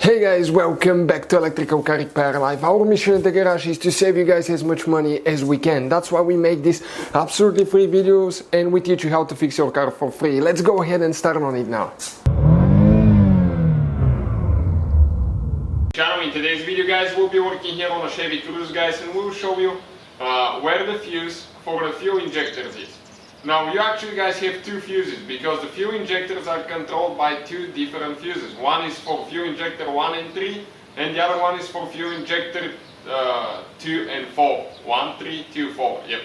Hey guys, welcome back to Electrical Car Repair Live. Our mission in the garage is to save you guys as much money as we can. That's why we make these absolutely free videos and we teach you how to fix your car for free. Let's go ahead and start on it now. In today's video guys, we'll be working here on a Chevy Cruze guys, and we'll show you where the fuse for the fuel injectors is. Now you actually guys have two fuses because the fuel injectors are controlled by two different fuses. One is for fuel injector 1 and 3 and the other one is for fuel injector 2 and 4. 1, 3, 2, 4. Yep.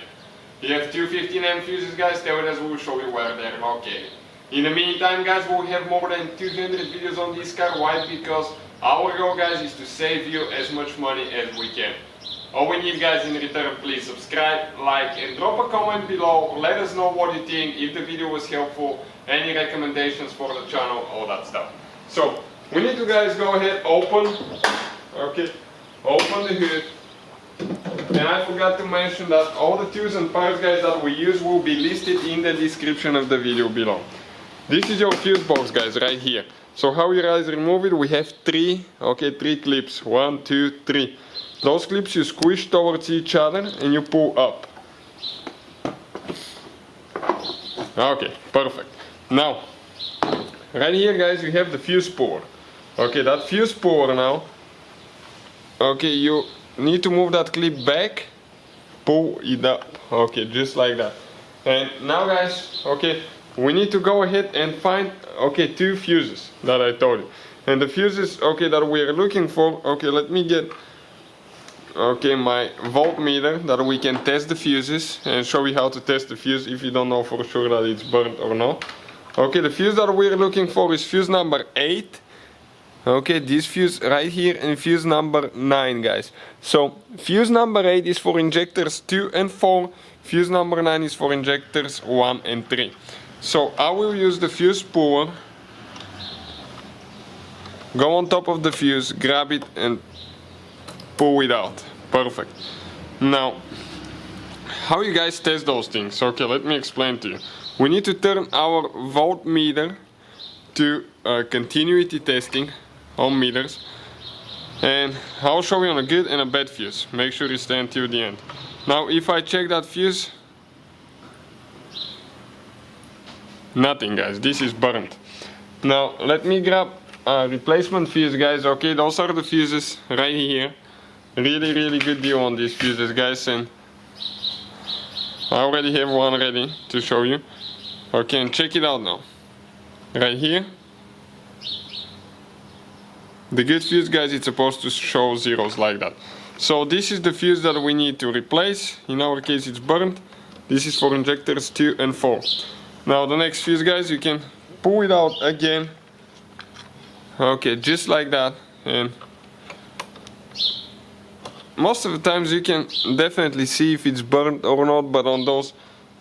You have two 15 amp fuses guys, as we'll show you where they're located. In the meantime guys, we'll have more than 200 videos on this car. Why? Because our goal guys is to save you as much money as we can. All we need guys in return, please subscribe, like and drop a comment below. Let us know what you think, if the video was helpful, any recommendations for the channel, all that stuff. So we need to guys go ahead, open the hood. And I forgot to mention that all the tools and parts guys that we use will be listed in the description of the video below. This is your fuse box guys right here. So how you guys remove it, we have three clips, 1, 2, 3. Those clips you squish towards each other and you pull up. Okay, perfect. Now, right here guys, you have the fuse puller. Okay, that fuse puller now, okay, you need to move that clip back, pull it up. Okay, just like that. And now guys, okay, we need to go ahead and find, two fuses that I told you. And the fuses, that we are looking for, let me get my voltmeter that we can test the fuses and show you how to test the fuse if you don't know for sure that it's burnt or not. Okay, the fuse that we're looking for is fuse number 8. Okay, this fuse right here, and fuse number 9 guys. So fuse number 8 is for injectors 2 and 4. Fuse number 9 is for injectors 1 and 3. So I will use the fuse puller, go on top of the fuse, grab it and pull it out. Perfect. Now, how you guys test those things? Okay, let me explain to you. We need to turn our voltmeter to continuity testing on meters, and I'll show you on a good and a bad fuse. Make sure you stay until the end. Now, if I check that fuse, nothing guys, this is burnt. Now, let me grab a replacement fuse guys. Okay, those are the fuses right here. Really good deal on these fuses guys, and I already have one ready to show you. Okay, and check it out now. Right here, the good fuse guys, it's supposed to show zeros like that. So this is the fuse that we need to replace. In our case it's burnt. This is for injectors 2 and 4. Now the next fuse guys, you can pull it out again. Okay, just like that, and most of the times you can definitely see if it's burnt or not, but on those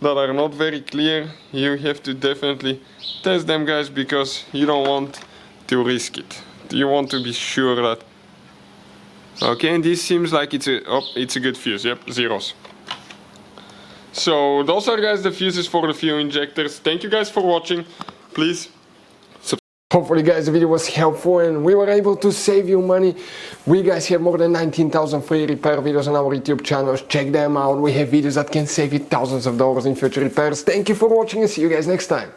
that are not very clear, you have to definitely test them guys, because you don't want to risk it. You want to be sure that, okay, and this seems like it's a good fuse. Yep, zeros. So those are guys the fuses for the fuel injectors. Thank you guys for watching. Please subscribe. Hopefully guys the video was helpful and we were able to save you money. We guys have more than 19,000 free repair videos on our YouTube channels. Check them out. We have videos that can save you thousands of dollars in future repairs. Thank you for watching and see you guys next time.